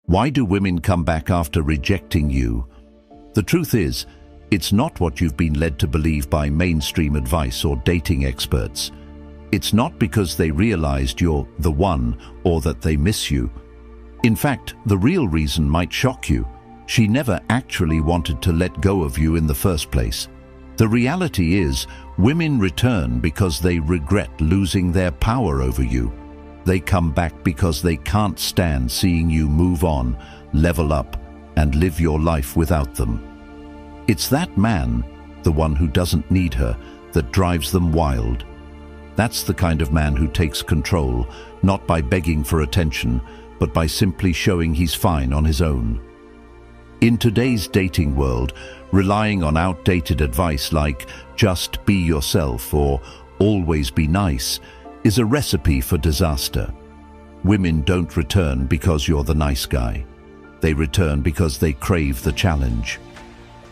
Why do women come back after rejecting you? The truth is, it's not what you've been led to believe by mainstream advice or dating experts. It's not because they realized you're the one or that they miss you. In fact, the real reason might shock you. She never actually wanted to let go of you in the first place. The reality is, women return because they regret losing their power over you. They come back because they can't stand seeing you move on, level up, and live your life without them. It's that man, the one who doesn't need her, that drives them wild. That's the kind of man who takes control, not by begging for attention, but by simply showing he's fine on his own. In today's dating world, relying on outdated advice like just be yourself or always be nice is a recipe for disaster. Women don't return because you're the nice guy. They return because they crave the challenge.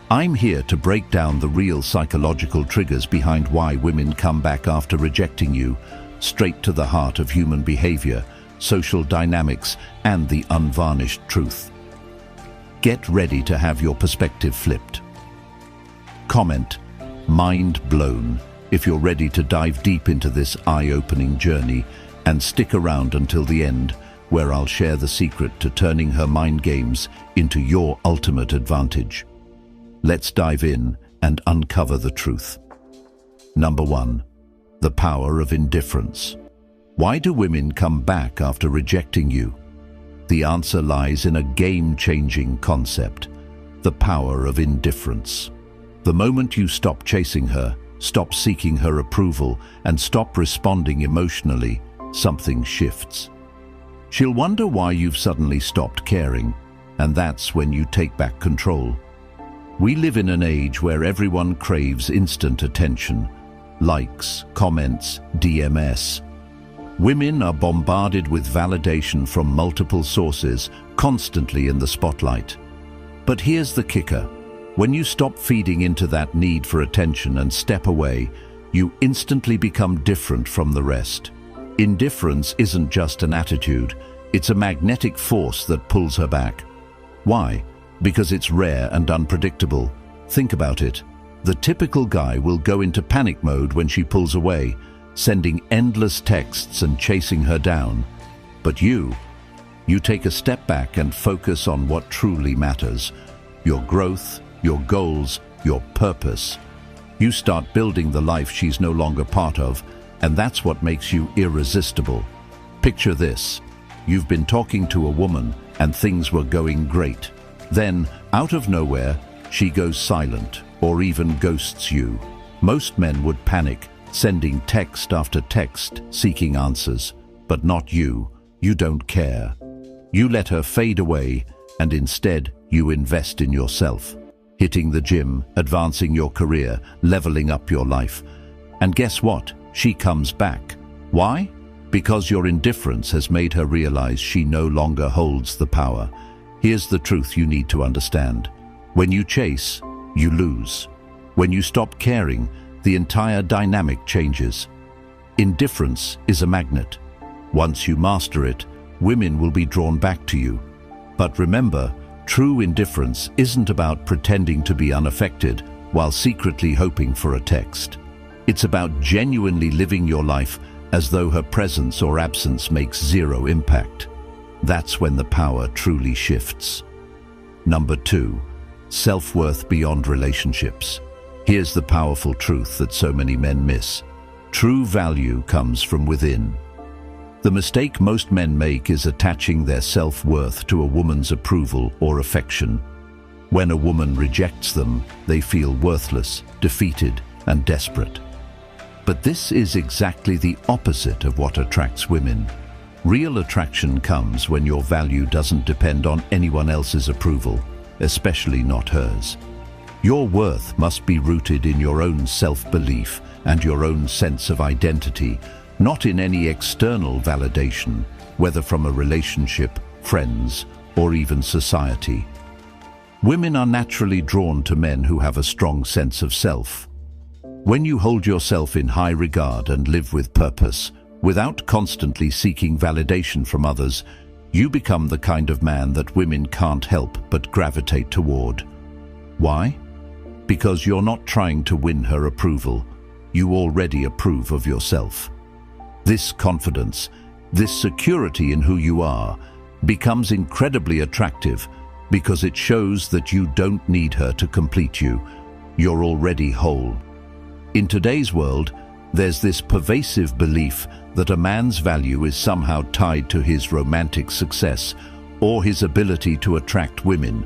I'm here to break down the real psychological triggers behind why women come back after rejecting you, straight to the heart of human behavior, social dynamics, and the unvarnished truth. Get ready to have your perspective flipped. Comment, mind blown, if you're ready to dive deep into this eye-opening journey, and stick around until the end, where I'll share the secret to turning her mind games into your ultimate advantage. Let's dive in and uncover the truth. Number 1. The power of indifference. Why do women come back after rejecting you? The answer lies in a game-changing concept: the power of indifference. The moment you stop chasing her, stop seeking her approval, and stop responding emotionally, something shifts. She'll wonder why you've suddenly stopped caring, and that's when you take back control. We live in an age where everyone craves instant attention, likes, comments, DMS. Women are bombarded with validation from multiple sources, constantly in the spotlight. But here's the kicker: when you stop feeding into that need for attention and step away, you instantly become different from the rest. Indifference isn't just an attitude, it's a magnetic force that pulls her back. Why? Because it's rare and unpredictable. Think about it. The typical guy will go into panic mode when she pulls away, sending endless texts and chasing her down. But you take a step back and focus on what truly matters: your growth, your goals, your purpose. You start building the life she's no longer part of, and that's what makes you irresistible. Picture this: you've been talking to a woman and things were going great. Then, out of nowhere, she goes silent or even ghosts you. Most men would panic, sending text after text, seeking answers. But not you. You don't care. You let her fade away, and instead you invest in yourself, hitting the gym, advancing your career, leveling up your life. And guess what? She comes back. Why? Because your indifference has made her realize she no longer holds the power. Here's the truth you need to understand: when you chase, you lose. When you stop caring, the entire dynamic changes. Indifference is a magnet. Once you master it, women will be drawn back to you. But remember, true indifference isn't about pretending to be unaffected while secretly hoping for a text. It's about genuinely living your life as though her presence or absence makes zero impact. That's when the power truly shifts. Number 2. Self-worth beyond relationships. Here's the powerful truth that so many men miss: true value comes from within. The mistake most men make is attaching their self-worth to a woman's approval or affection. When a woman rejects them, they feel worthless, defeated, and desperate. But this is exactly the opposite of what attracts women. Real attraction comes when your value doesn't depend on anyone else's approval, especially not hers. Your worth must be rooted in your own self-belief and your own sense of identity, not in any external validation, whether from a relationship, friends, or even society. Women are naturally drawn to men who have a strong sense of self. When you hold yourself in high regard and live with purpose, without constantly seeking validation from others, You become the kind of man that women can't help but gravitate toward. Why? Because you're not trying to win her approval. You already approve of yourself. This confidence, this security in who you are, becomes incredibly attractive because it shows that you don't need her to complete you. You're already whole. In today's world, there's this pervasive belief that a man's value is somehow tied to his romantic success or his ability to attract women.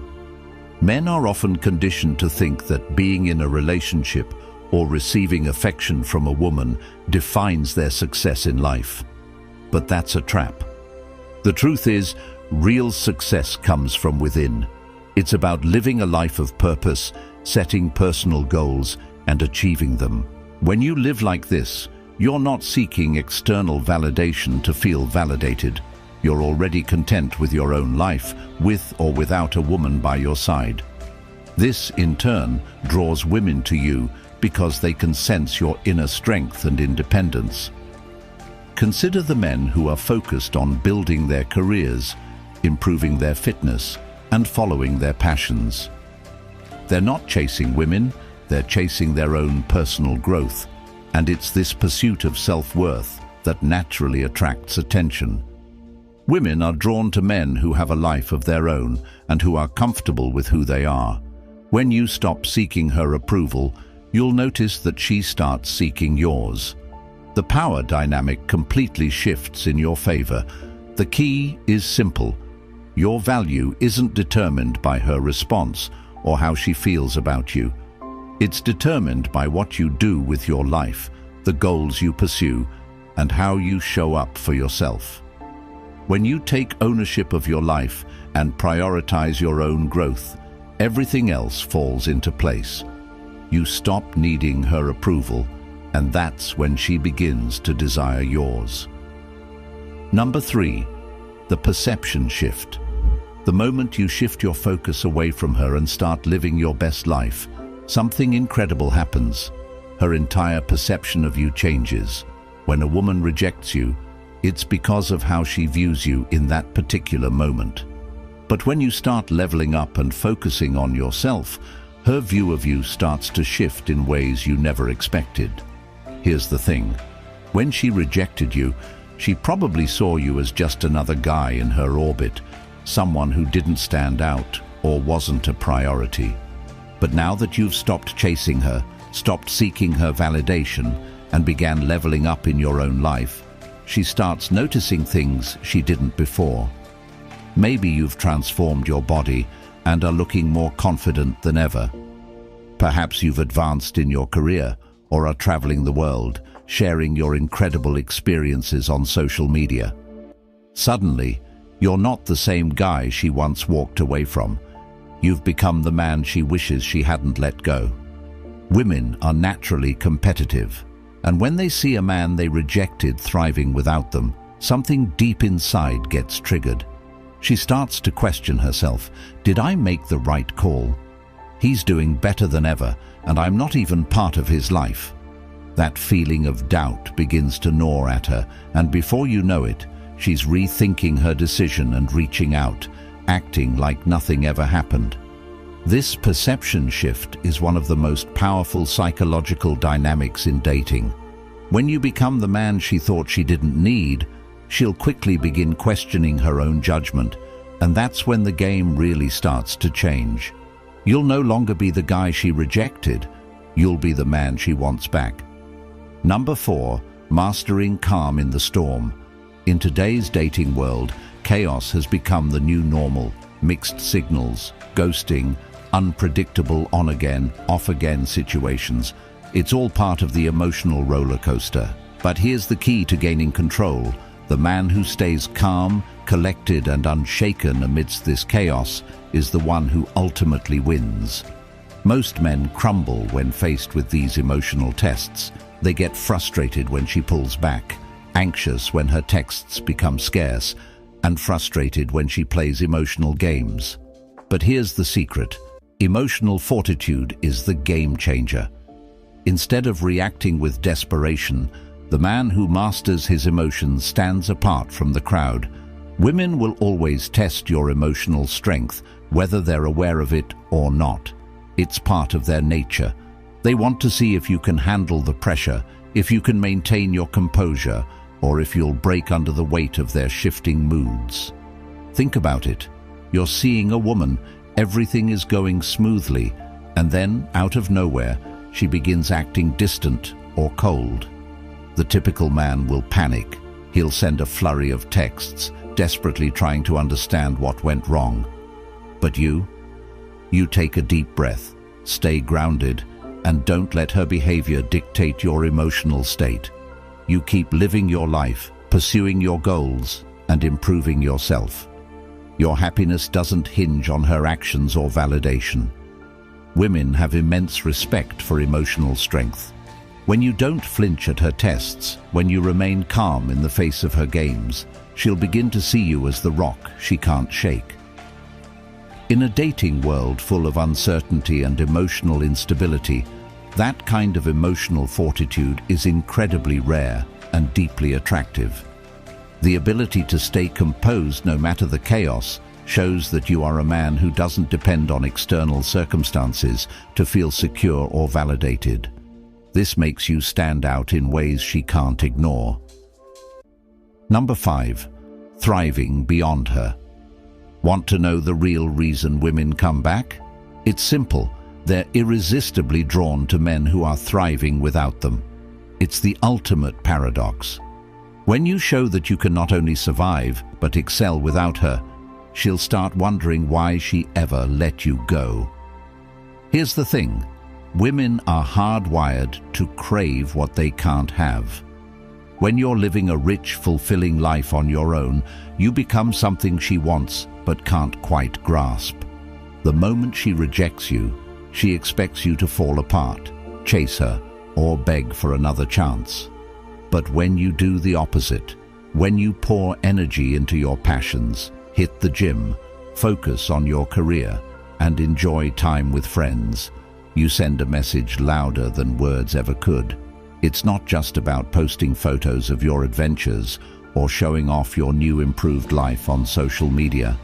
Men are often conditioned to think that being in a relationship or receiving affection from a woman defines their success in life. But that's a trap. The truth is, real success comes from within. It's about living a life of purpose, setting personal goals, and achieving them. When you live like this, you're not seeking external validation to feel validated. You're already content with your own life, with or without a woman by your side. This, in turn, draws women to you because they can sense your inner strength and independence. Consider the men who are focused on building their careers, improving their fitness, and following their passions. They're not chasing women, they're chasing their own personal growth, and it's this pursuit of self-worth that naturally attracts attention. Women are drawn to men who have a life of their own and who are comfortable with who they are. When you stop seeking her approval, you'll notice that she starts seeking yours. The power dynamic completely shifts in your favor. The key is simple. Your value isn't determined by her response or how she feels about you. It's determined by what you do with your life, the goals you pursue, and how you show up for yourself. When you take ownership of your life and prioritize your own growth, everything else falls into place. You stop needing her approval, and that's when she begins to desire yours. Number 3, the perception shift. The moment you shift your focus away from her and start living your best life, something incredible happens. Her entire perception of you changes. When a woman rejects you, it's because of how she views you in that particular moment. But when you start leveling up and focusing on yourself, her view of you starts to shift in ways you never expected. Here's the thing. When she rejected you, she probably saw you as just another guy in her orbit, someone who didn't stand out or wasn't a priority. But now that you've stopped chasing her, stopped seeking her validation, and began leveling up in your own life, she starts noticing things she didn't before. Maybe you've transformed your body and are looking more confident than ever. Perhaps you've advanced in your career or are traveling the world, sharing your incredible experiences on social media. Suddenly, you're not the same guy she once walked away from. You've become the man she wishes she hadn't let go. Women are naturally competitive, and when they see a man they rejected thriving without them, something deep inside gets triggered. She starts to question herself. Did I make the right call? He's doing better than ever, and I'm not even part of his life. That feeling of doubt begins to gnaw at her, and before you know it, she's rethinking her decision and reaching out, acting like nothing ever happened. This perception shift is one of the most powerful psychological dynamics in dating. When you become the man she thought she didn't need, she'll quickly begin questioning her own judgment, and that's when the game really starts to change. You'll no longer be the guy she rejected, you'll be the man she wants back. Number 4, mastering calm in the storm. In today's dating world, chaos has become the new normal. Mixed signals, ghosting, unpredictable on-again, off-again situations. It's all part of the emotional roller coaster. But here's the key to gaining control. The man who stays calm, collected, and unshaken amidst this chaos is the one who ultimately wins. Most men crumble when faced with these emotional tests. They get frustrated when she pulls back, anxious when her texts become scarce, and frustrated when she plays emotional games. But here's the secret. Emotional fortitude is the game changer. Instead of reacting with desperation, the man who masters his emotions stands apart from the crowd. Women will always test your emotional strength, whether they're aware of it or not. It's part of their nature. They want to see if you can handle the pressure, if you can maintain your composure, or if you'll break under the weight of their shifting moods. Think about it. You're seeing a woman, everything is going smoothly, and then, out of nowhere, she begins acting distant or cold. The typical man will panic. He'll send a flurry of texts, desperately trying to understand what went wrong. But you take a deep breath, stay grounded, and don't let her behavior dictate your emotional state. You keep living your life, pursuing your goals, and improving yourself. Your happiness doesn't hinge on her actions or validation. Women have immense respect for emotional strength. When you don't flinch at her tests, when you remain calm in the face of her games, she'll begin to see you as the rock she can't shake. In a dating world full of uncertainty and emotional instability, that kind of emotional fortitude is incredibly rare and deeply attractive. The ability to stay composed no matter the chaos shows that you are a man who doesn't depend on external circumstances to feel secure or validated. This makes you stand out in ways she can't ignore. Number 5. Thriving beyond her. Want to know the real reason women come back? It's simple. They're irresistibly drawn to men who are thriving without them. It's the ultimate paradox. When you show that you can not only survive, but excel without her, she'll start wondering why she ever let you go. Here's the thing. Women are hardwired to crave what they can't have. When you're living a rich, fulfilling life on your own, you become something she wants but can't quite grasp. The moment she rejects you, she expects you to fall apart, chase her, or beg for another chance. But when you do the opposite, when you pour energy into your passions, hit the gym, focus on your career, and enjoy time with friends, you send a message louder than words ever could. It's not just about posting photos of your adventures or showing off your new improved life on social media.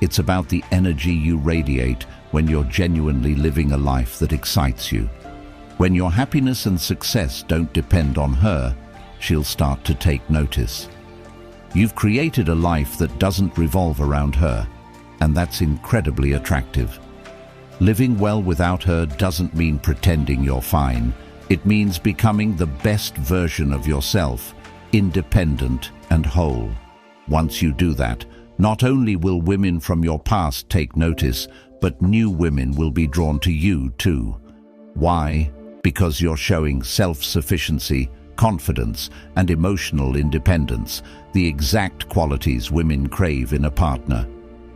It's about the energy you radiate when you're genuinely living a life that excites you. When your happiness and success don't depend on her, she'll start to take notice. You've created a life that doesn't revolve around her, and that's incredibly attractive. Living well without her doesn't mean pretending you're fine. It means becoming the best version of yourself, independent and whole. Once you do that, not only will women from your past take notice, but new women will be drawn to you too. Why? Because you're showing self-sufficiency, confidence, and emotional independence, the exact qualities women crave in a partner.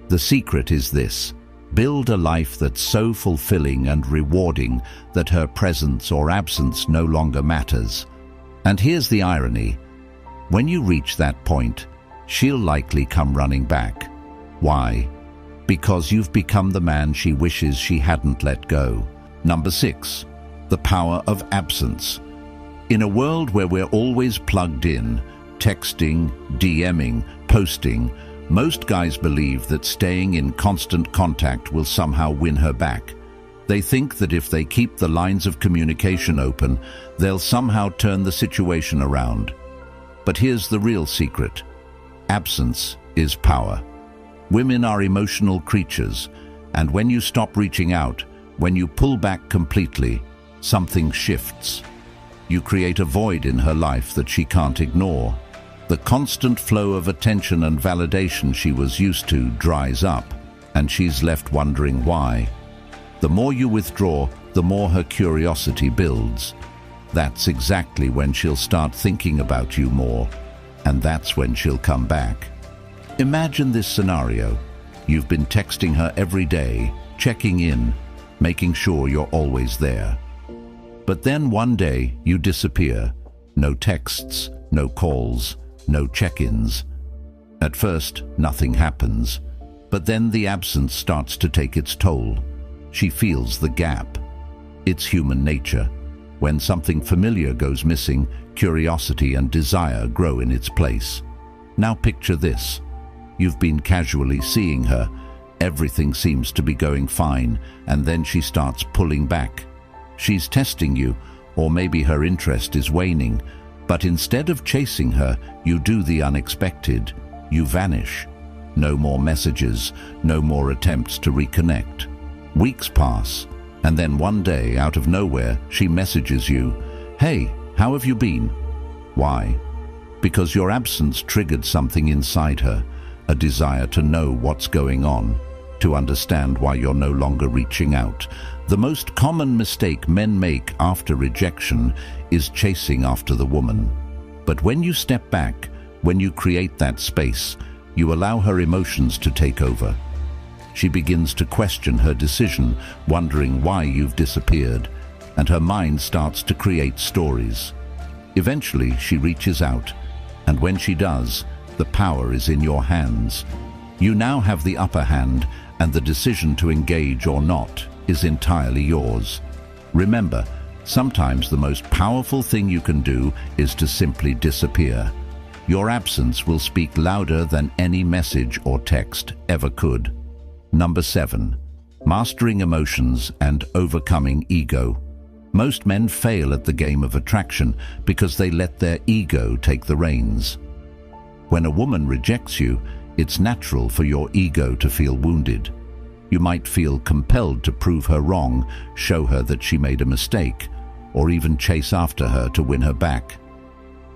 The secret is this: build a life that's so fulfilling and rewarding that her presence or absence no longer matters. And here's the irony. When you reach that point, she'll likely come running back. Why? Because you've become the man she wishes she hadn't let go. Number 6. The power of absence. In a world where we're always plugged in, texting, DMing, posting, most guys believe that staying in constant contact will somehow win her back. They think that if they keep the lines of communication open, they'll somehow turn the situation around. But here's the real secret. Absence is power. Women are emotional creatures, and when you stop reaching out, when you pull back completely, something shifts. You create a void in her life that she can't ignore. The constant flow of attention and validation she was used to dries up, and she's left wondering why. The more you withdraw, the more her curiosity builds. That's exactly when she'll start thinking about you more, and that's when she'll come back. Imagine this scenario. You've been texting her every day, checking in, making sure you're always there. But then one day you disappear. No texts, no calls, no check-ins. At first, nothing happens, but then the absence starts to take its toll. She feels the gap. It's human nature. When something familiar goes missing, curiosity and desire grow in its place. Now picture this. You've been casually seeing her. Everything seems to be going fine, and then she starts pulling back. She's testing you, or maybe her interest is waning. But instead of chasing her, you do the unexpected. You vanish. No more messages, no more attempts to reconnect. Weeks pass, and then one day, out of nowhere, she messages you, "Hey, how have you been?" Why? Because your absence triggered something inside her, a desire to know what's going on, to understand why you're no longer reaching out. The most common mistake men make after rejection is chasing after the woman. But when you step back, when you create that space, you allow her emotions to take over. She begins to question her decision, wondering why you've disappeared, and her mind starts to create stories. Eventually, she reaches out, and when she does, the power is in your hands. You now have the upper hand, and the decision to engage or not is entirely yours. Remember, sometimes the most powerful thing you can do is to simply disappear. Your absence will speak louder than any message or text ever could. Number 7. Mastering emotions and overcoming ego. Most men fail at the game of attraction because they let their ego take the reins. When a woman rejects you, it's natural for your ego to feel wounded. You might feel compelled to prove her wrong, show her that she made a mistake, or even chase after her to win her back.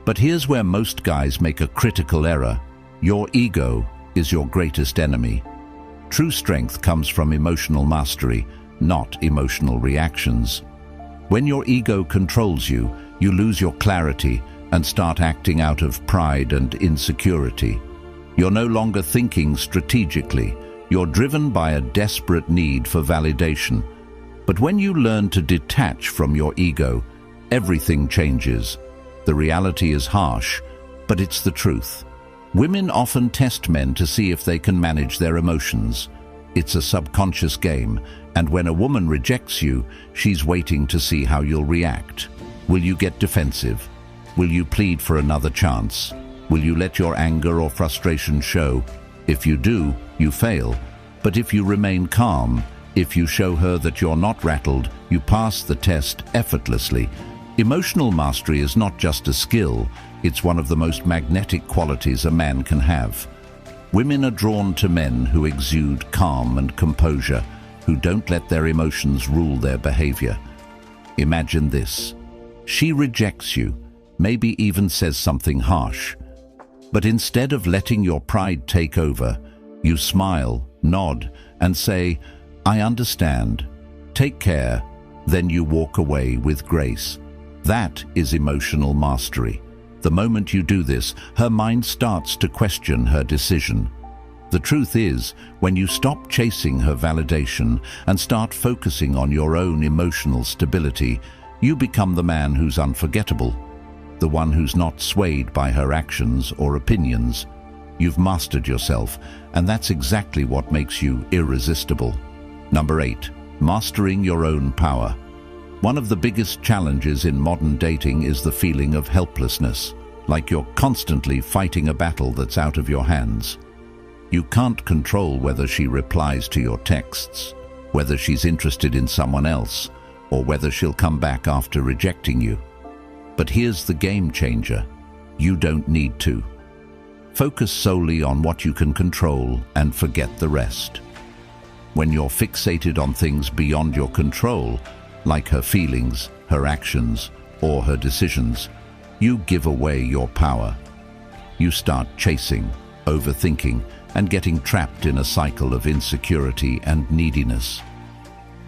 But here's where most guys make a critical error. Your ego is your greatest enemy. True strength comes from emotional mastery, not emotional reactions. When your ego controls you, you lose your clarity and start acting out of pride and insecurity. You're no longer thinking strategically. You're driven by a desperate need for validation. But when you learn to detach from your ego, everything changes. The reality is harsh, but it's the truth. Women often test men to see if they can manage their emotions. It's a subconscious game, and when a woman rejects you, she's waiting to see how you'll react. Will you get defensive? Will you plead for another chance? Will you let your anger or frustration show? If you do, you fail. But if you remain calm, if you show her that you're not rattled, you pass the test effortlessly. Emotional mastery is not just a skill, it's one of the most magnetic qualities a man can have. Women are drawn to men who exude calm and composure, who don't let their emotions rule their behavior. Imagine this. She rejects you, maybe even says something harsh. But instead of letting your pride take over, you smile, nod, and say, "I understand. Take care." Then you walk away with grace. That is emotional mastery. The moment you do this, her mind starts to question her decision. The truth is, when you stop chasing her validation and start focusing on your own emotional stability, you become the man who's unforgettable, the one who's not swayed by her actions or opinions. You've mastered yourself, and that's exactly what makes you irresistible. Number 8. Mastering your own power. One of the biggest challenges in modern dating is the feeling of helplessness, like you're constantly fighting a battle that's out of your hands. You can't control whether she replies to your texts, whether she's interested in someone else, or whether she'll come back after rejecting you. But here's the game changer. You don't need to. Focus solely on what you can control and forget the rest. When you're fixated on things beyond your control, like her feelings, her actions, or her decisions, you give away your power. You start chasing, overthinking, and getting trapped in a cycle of insecurity and neediness.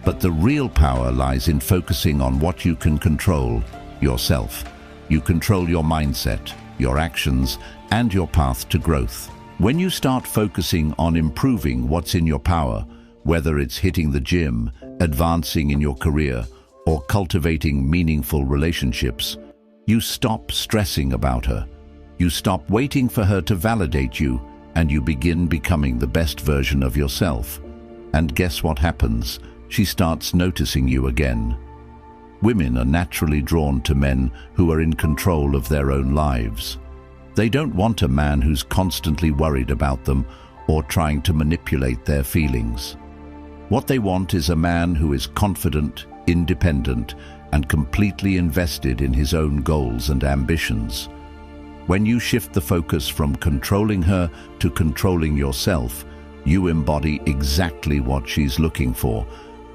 But the real power lies in focusing on what you can control, yourself. You control your mindset, your actions, and your path to growth. When you start focusing on improving what's in your power, whether it's hitting the gym, advancing in your career, or cultivating meaningful relationships, you stop stressing about her. You stop waiting for her to validate you, and you begin becoming the best version of yourself. And guess what happens? She starts noticing you again. Women are naturally drawn to men who are in control of their own lives. They don't want a man who's constantly worried about them or trying to manipulate their feelings. What they want is a man who is confident, independent, and completely invested in his own goals and ambitions. When you shift the focus from controlling her to controlling yourself, you embody exactly what she's looking for.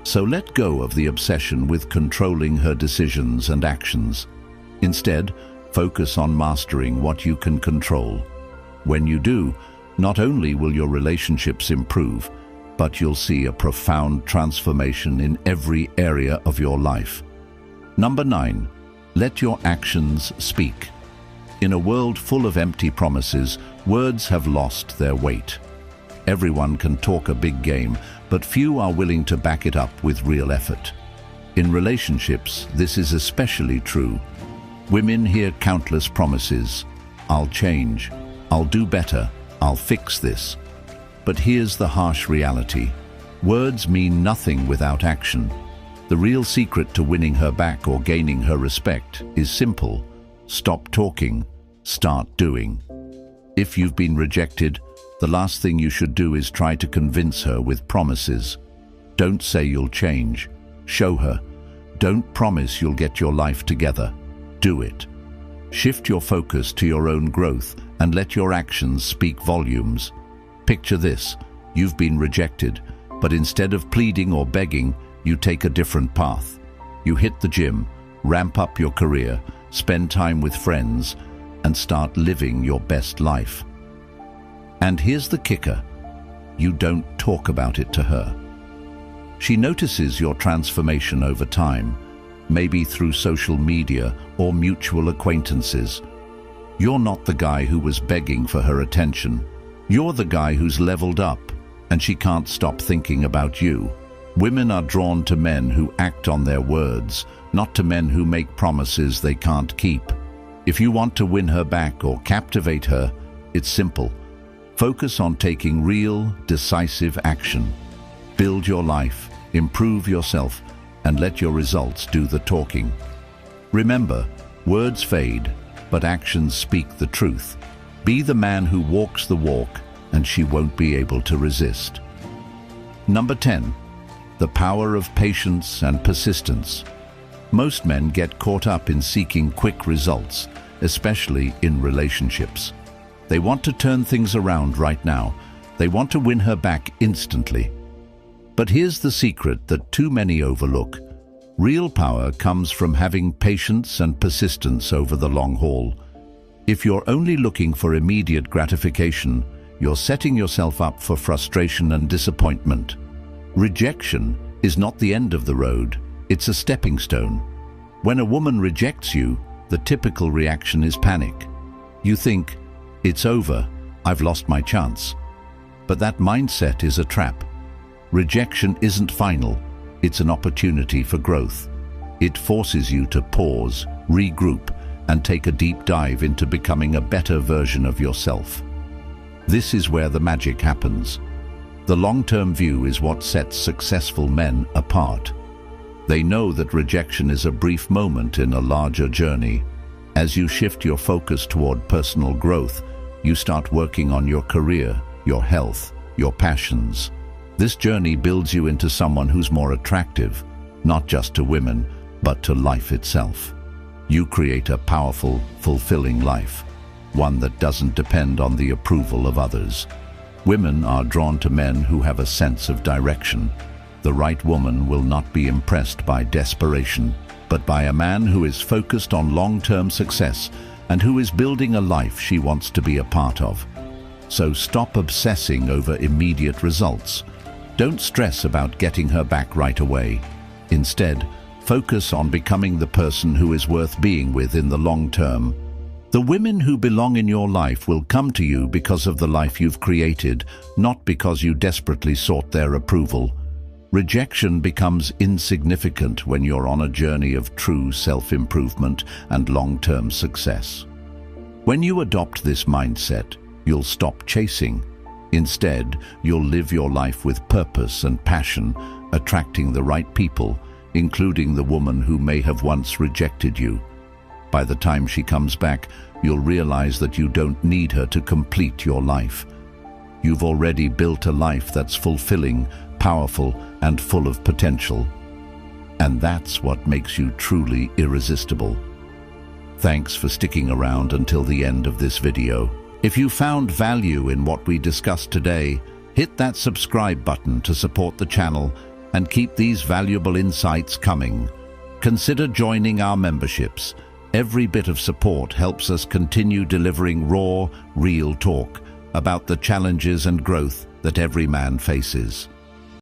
So let go of the obsession with controlling her decisions and actions. Instead, focus on mastering what you can control. When you do, not only will your relationships improve, but you'll see a profound transformation in every area of your life. Number 9, let your actions speak. In a world full of empty promises, words have lost their weight. Everyone can talk a big game, but few are willing to back it up with real effort. In relationships, this is especially true. Women hear countless promises. I'll change. I'll do better. I'll fix this. But here's the harsh reality. Words mean nothing without action. The real secret to winning her back or gaining her respect is simple. Stop talking. Start doing. If you've been rejected, the last thing you should do is try to convince her with promises. Don't say you'll change. Show her. Don't promise you'll get your life together. Do it. Shift your focus to your own growth and let your actions speak volumes. Picture this. You've been rejected, but instead of pleading or begging, you take a different path. You hit the gym, ramp up your career, spend time with friends, and start living your best life. And here's the kicker. You don't talk about it to her. She notices your transformation over time, maybe through social media or mutual acquaintances. You're not the guy who was begging for her attention. You're the guy who's leveled up, and she can't stop thinking about you. Women are drawn to men who act on their words, not to men who make promises they can't keep. If you want to win her back or captivate her, it's simple. Focus on taking real, decisive action. Build your life, improve yourself, and let your results do the talking. Remember, words fade, but actions speak the truth. Be the man who walks the walk, and she won't be able to resist. Number 10. The power of patience and persistence. Most men get caught up in seeking quick results, especially in relationships. They want to turn things around right now. They want to win her back instantly. But here's the secret that too many overlook. Real power comes from having patience and persistence over the long haul. If you're only looking for immediate gratification, you're setting yourself up for frustration and disappointment. Rejection is not the end of the road, it's a stepping stone. When a woman rejects you, the typical reaction is panic. You think, it's over, I've lost my chance. But that mindset is a trap. Rejection isn't final, it's an opportunity for growth. It forces you to pause, regroup, and take a deep dive into becoming a better version of yourself. This is where the magic happens. The long-term view is what sets successful men apart. They know that rejection is a brief moment in a larger journey. As you shift your focus toward personal growth, you start working on your career, your health, your passions. This journey builds you into someone who's more attractive, not just to women, but to life itself. You create a powerful, fulfilling life, one that doesn't depend on the approval of others. Women are drawn to men who have a sense of direction. The right woman will not be impressed by desperation, but by a man who is focused on long-term success and who is building a life she wants to be a part of. So stop obsessing over immediate results. Don't stress about getting her back right away. Instead, focus on becoming the person who is worth being with in the long term. The women who belong in your life will come to you because of the life you've created, not because you desperately sought their approval. Rejection becomes insignificant when you're on a journey of true self-improvement and long-term success. When you adopt this mindset, you'll stop chasing. Instead, you'll live your life with purpose and passion, attracting the right people, including the woman who may have once rejected you. By the time she comes back, you'll realize that you don't need her to complete your life. you've already built a life that's fulfilling, powerful, and full of potential. And that's what makes you truly irresistible. Thanks for sticking around until the end of this video. If you found value in what we discussed today, hit that subscribe button to support the channel and keep these valuable insights coming. Consider joining our memberships. Every bit of support helps us continue delivering raw, real talk about the challenges and growth that every man faces.